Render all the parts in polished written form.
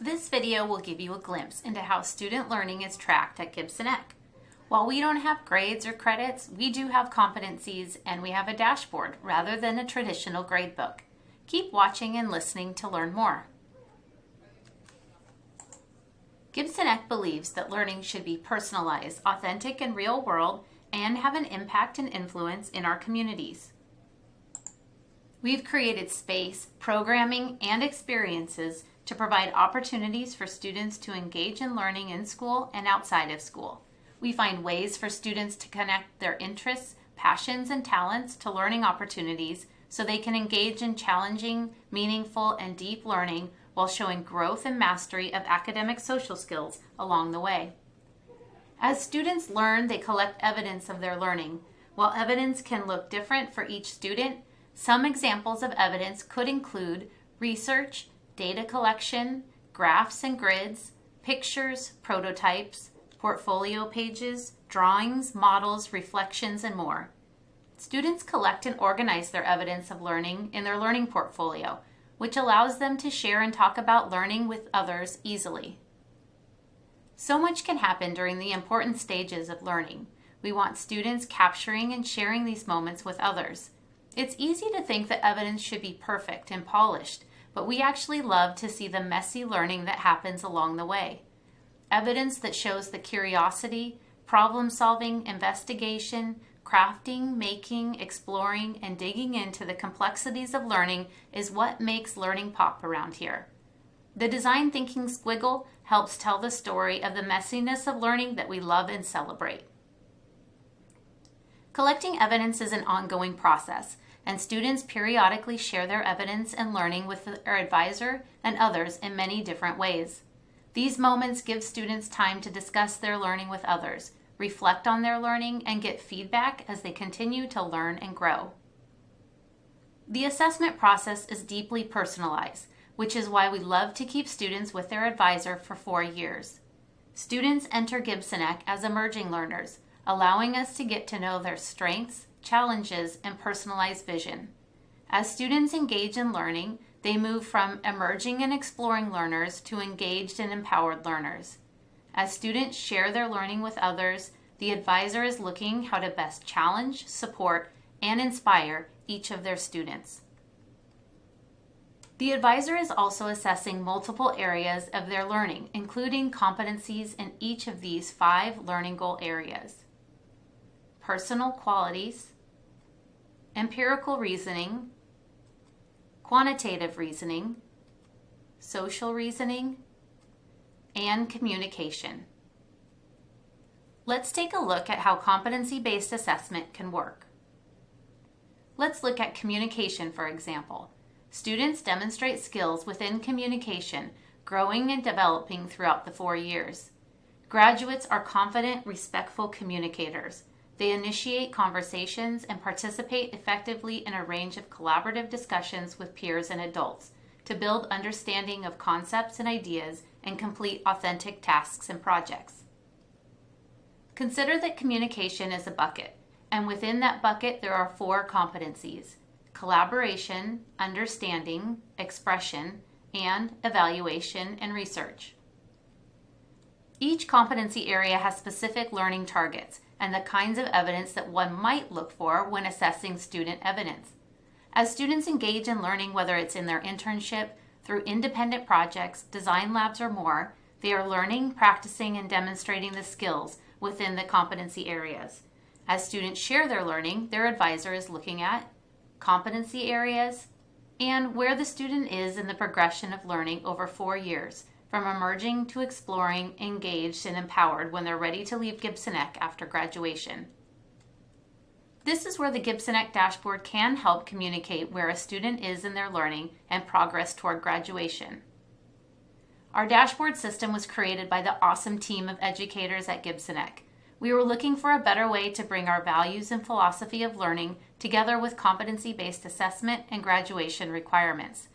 This video will give you a glimpse into how student learning is tracked at Gibson Ek. While we don't have grades or credits, we do have competencies and we have a dashboard rather than a traditional gradebook. Keep watching and listening to learn more. Gibson Ek believes that learning should be personalized, authentic, and real world, and have an impact and influence in our communities. We've created space, programming, and experiences to provide opportunities for students to engage in learning in school and outside of school. We find ways for students to connect their interests, passions, and talents to learning opportunities so they can engage in challenging, meaningful, and deep learning while showing growth and mastery of academic social skills along the way. As students learn, they collect evidence of their learning. While evidence can look different for each student, some examples of evidence could include research, data collection, graphs and grids, pictures, prototypes, portfolio pages, drawings, models, reflections, and more. Students collect and organize their evidence of learning in their learning portfolio, which allows them to share and talk about learning with others easily. So much can happen during the important stages of learning. We want students capturing and sharing these moments with others. It's easy to think that evidence should be perfect and polished, but we actually love to see the messy learning that happens along the way. Evidence that shows the curiosity, problem-solving, investigation, crafting, making, exploring, and digging into the complexities of learning is what makes learning pop around here. The design thinking squiggle helps tell the story of the messiness of learning that we love and celebrate. Collecting evidence is an ongoing process, and students periodically share their evidence and learning with their advisor and others in many different ways. These moments give students time to discuss their learning with others, reflect on their learning, and get feedback as they continue to learn and grow. The assessment process is deeply personalized, which is why we love to keep students with their advisor for 4 years. Students enter Gibson Ek as emerging learners, allowing us to get to know their strengths, challenges, and personalized vision. As students engage in learning, they move from emerging and exploring learners to engaged and empowered learners. As students share their learning with others, the advisor is looking how to best challenge, support, and inspire each of their students. The advisor is also assessing multiple areas of their learning, including competencies in each of these 5 learning goal areas: personal qualities, empirical reasoning, quantitative reasoning, social reasoning, and communication. Let's take a look at how competency-based assessment can work. Let's look at communication, for example. Students demonstrate skills within communication, growing and developing throughout the 4 years. Graduates are confident, respectful communicators. They initiate conversations and participate effectively in a range of collaborative discussions with peers and adults to build understanding of concepts and ideas and complete authentic tasks and projects. Consider that communication is a bucket, and within that bucket there are 4 competencies: collaboration, understanding, expression, and evaluation and research. Each competency area has specific learning targets and the kinds of evidence that one might look for when assessing student evidence. As students engage in learning, whether it's in their internship, through independent projects, design labs, or more, they are learning, practicing, and demonstrating the skills within the competency areas. As students share their learning, their advisor is looking at competency areas and where the student is in the progression of learning over 4 years, from emerging to exploring, engaged, and empowered when they're ready to leave Gibson Ek after graduation. This is where the Gibson Ek dashboard can help communicate where a student is in their learning and progress toward graduation. Our dashboard system was created by the awesome team of educators at Gibson Ek. We were looking for a better way to bring our values and philosophy of learning together with competency-based assessment and graduation requirements.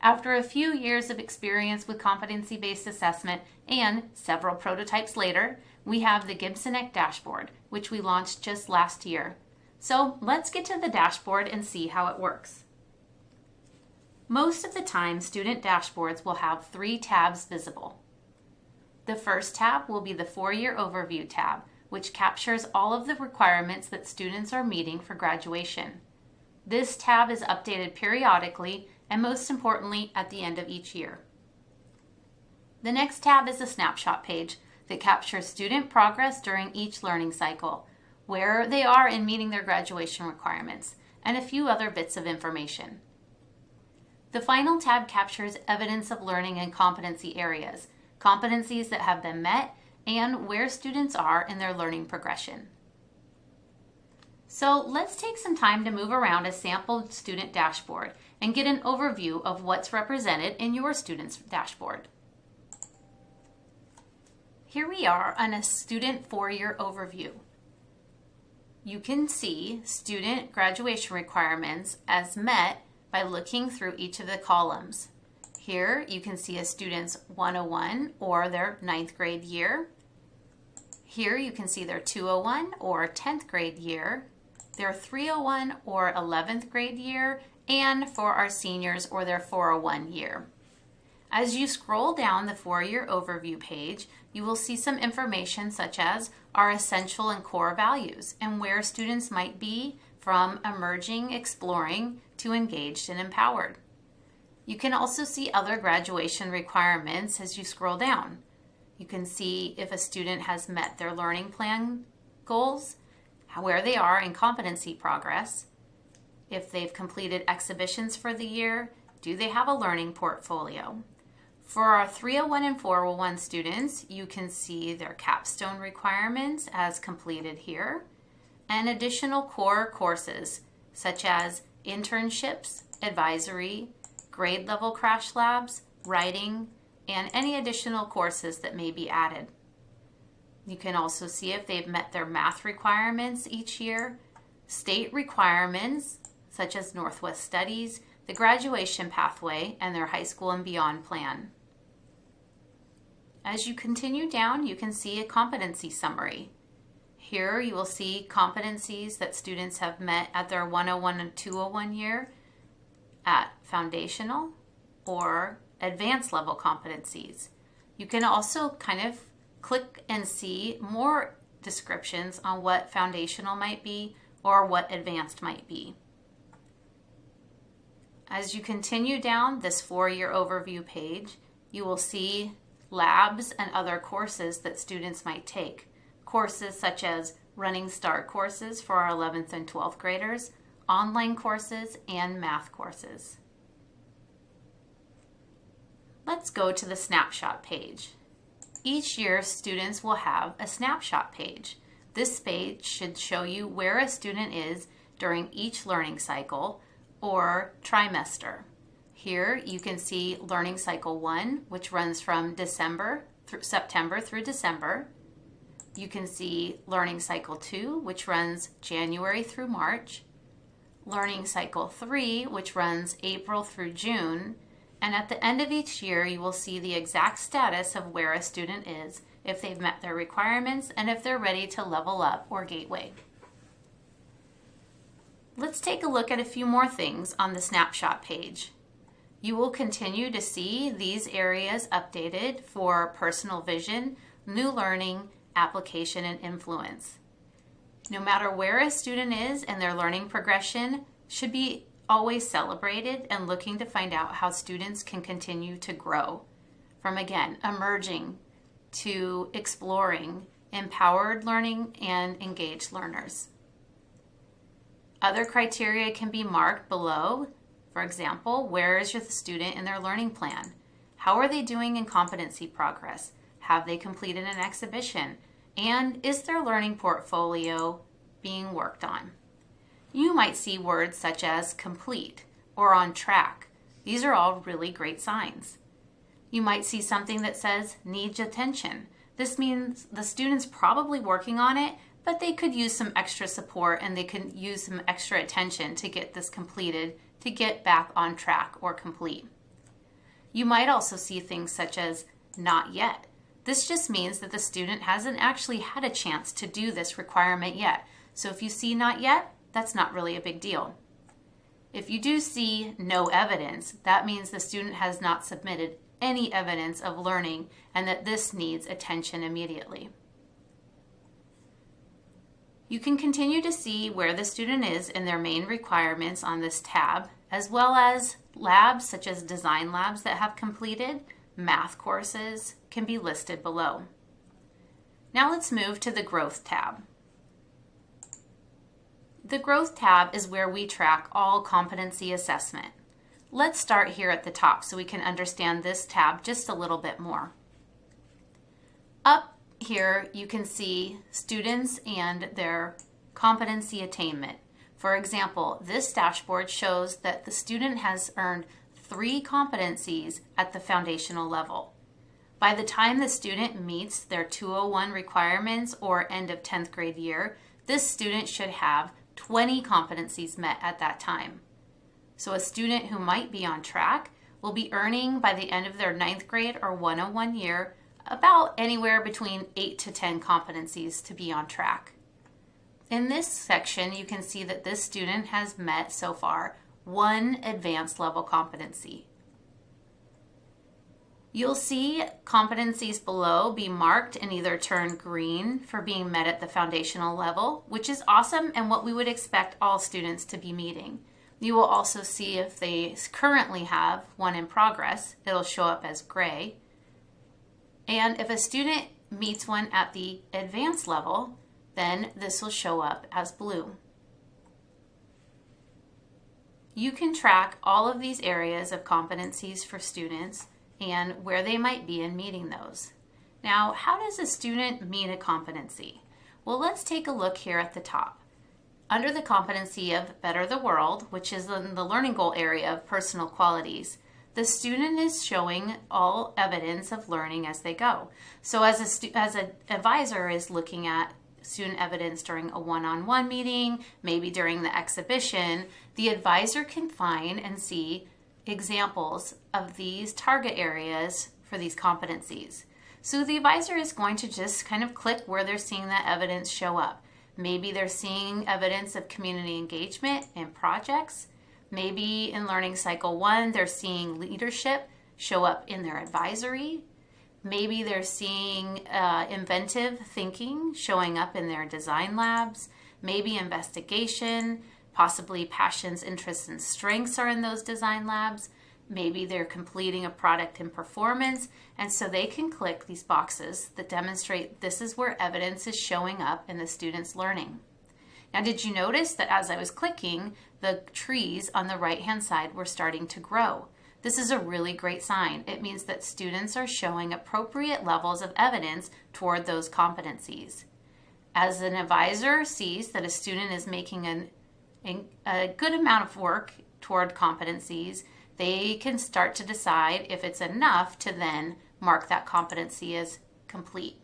After a few years of experience with competency-based assessment and several prototypes later, we have the Gibson Ek dashboard, which we launched just last year. So let's get to the dashboard and see how it works. Most of the time, student dashboards will have 3 tabs visible. The first tab will be the 4-year overview tab, which captures all of the requirements that students are meeting for graduation. This tab is updated periodically and most importantly at the end of each year. The next tab is a snapshot page that captures student progress during each learning cycle, where they are in meeting their graduation requirements, and a few other bits of information. The final tab captures evidence of learning and competency areas, competencies that have been met, and where students are in their learning progression. So let's take some time to move around a sample student dashboard and get an overview of what's represented in your student's dashboard. Here we are on a student 4-year overview. You can see student graduation requirements as met by looking through each of the columns. Here you can see a student's 101 or their 9th grade year. Here you can see their 201 or 10th grade year, their 301 or 11th grade year, and for our seniors or their 401 year. As you scroll down the 4-year overview page, you will see some information such as our essential and core values and where students might be from emerging, exploring, to engaged and empowered. You can also see other graduation requirements as you scroll down. You can see if a student has met their learning plan goals, where they are in competency progress, if they've completed exhibitions for the year, do they have a learning portfolio. For our 301 and 401 students, you can see their capstone requirements as completed here, and additional core courses such as internships, advisory, grade level crash labs, writing, and any additional courses that may be added. You can also see if they've met their math requirements each year, state requirements such as Northwest Studies, the graduation pathway, and their high school and beyond plan. As you continue down, you can see a competency summary. Here you will see competencies that students have met at their 101 and 201 year at foundational or advanced level competencies. You can also kind of click and see more descriptions on what foundational might be or what advanced might be. As you continue down this 4-year overview page, you will see labs and other courses that students might take. Courses such as Running Start courses for our 11th and 12th graders, online courses, and math courses. Let's go to the snapshot page. Each year, students will have a snapshot page. This page should show you where a student is during each learning cycle or trimester. Here you can see Learning Cycle 1, which runs from September through December. You can see Learning Cycle 2, which runs January through March. Learning Cycle 3, which runs April through June. And at the end of each year, you will see the exact status of where a student is, if they've met their requirements, and if they're ready to level up or gateway. Let's take a look at a few more things on the snapshot page. You will continue to see these areas updated for personal vision, new learning, application, and influence. No matter where a student is in their learning progression, should be always celebrated and looking to find out how students can continue to grow from, again, emerging to exploring, empowered learning, and engaged learners. Other criteria can be marked below. For example, where is your student in their learning plan? How are they doing in competency progress? Have they completed an exhibition? And is their learning portfolio being worked on? You might see words such as complete or on track. These are all really great signs. You might see something that says needs attention. This means the student's probably working on it, but they could use some extra support and they could use some extra attention to get this completed, to get back on track or complete. You might also see things such as not yet. This just means that the student hasn't actually had a chance to do this requirement yet. So if you see not yet, that's not really a big deal. If you do see no evidence, that means the student has not submitted any evidence of learning and that this needs attention immediately. You can continue to see where the student is in their main requirements on this tab, as well as labs such as design labs that have completed, math courses can be listed below. Now let's move to the Growth tab. The Growth tab is where we track all competency assessment. Let's start here at the top so we can understand this tab just a little bit more. Up here you can see students and their competency attainment. For example, this dashboard shows that the student has earned 3 competencies at the foundational level. By the time the student meets their 201 requirements or end of 10th grade year, this student should have 20 competencies met at that time. So a student who might be on track will be earning by the end of their 9th grade or 101 year about anywhere between 8 to 10 competencies to be on track. In this section, you can see that this student has met so far 1 advanced level competency. You'll see competencies below be marked and either turn green for being met at the foundational level, which is awesome and what we would expect all students to be meeting. You will also see if they currently have one in progress, it'll show up as gray. And if a student meets one at the advanced level, then this will show up as blue. You can track all of these areas of competencies for students and where they might be in meeting those. Now, how does a student meet a competency? Well, let's take a look here at the top. Under the competency of Better the World, which is in the learning goal area of personal qualities, the student is showing all evidence of learning as they go. So as an advisor is looking at student evidence during a one-on-one meeting, maybe during the exhibition, the advisor can find and see examples of these target areas for these competencies. So the advisor is going to just kind of click where they're seeing that evidence show up. Maybe they're seeing evidence of community engagement and projects. Maybe in Learning Cycle 1, they're seeing leadership show up in their advisory. Maybe they're seeing inventive thinking showing up in their design labs. Maybe investigation, possibly passions, interests, and strengths are in those design labs. Maybe they're completing a product in performance, and so they can click these boxes that demonstrate this is where evidence is showing up in the student's learning. Now, did you notice that as I was clicking, the trees on the right-hand side were starting to grow? This is a really great sign. It means that students are showing appropriate levels of evidence toward those competencies. As an advisor sees that a student is making a good amount of work toward competencies, they can start to decide if it's enough to then mark that competency as complete.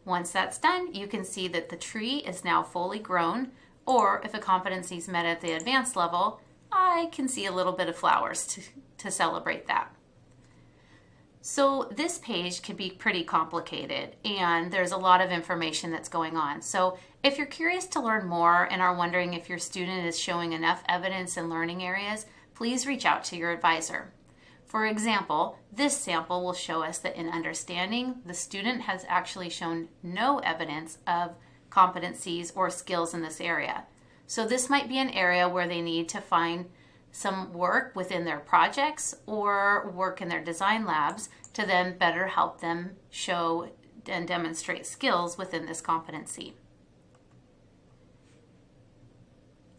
Once that's done, you can see that the tree is now fully grown, or if a competency is met at the advanced level, I can see a little bit of flowers to celebrate that. So this page can be pretty complicated and there's a lot of information that's going on. So if you're curious to learn more and are wondering if your student is showing enough evidence in learning areas, please reach out to your advisor. For example, this sample will show us that in understanding, the student has actually shown no evidence of competencies or skills in this area. So this might be an area where they need to find some work within their projects or work in their design labs to then better help them show and demonstrate skills within this competency.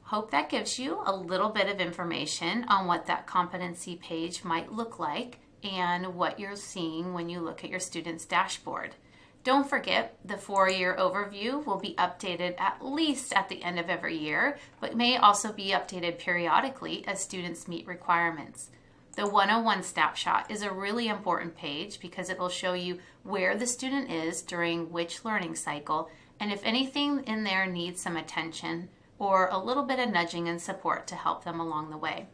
Hope that gives you a little bit of information on what that competency page might look like and what you're seeing when you look at your student's dashboard. Don't forget, the 4-year overview will be updated at least at the end of every year, but may also be updated periodically as students meet requirements. The 101 snapshot is a really important page because it will show you where the student is during which learning cycle, and if anything in there needs some attention or a little bit of nudging and support to help them along the way.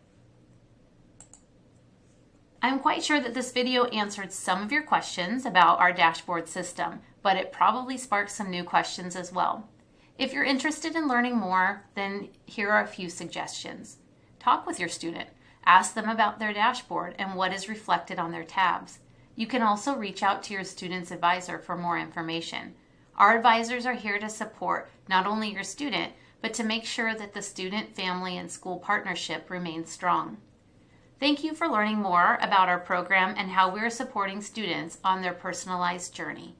I'm quite sure that this video answered some of your questions about our dashboard system, but it probably sparked some new questions as well. If you're interested in learning more, then here are a few suggestions. Talk with your student. Ask them about their dashboard and what is reflected on their tabs. You can also reach out to your student's advisor for more information. Our advisors are here to support not only your student, but to make sure that the student, family, and school partnership remains strong. Thank you for learning more about our program and how we're supporting students on their personalized journey.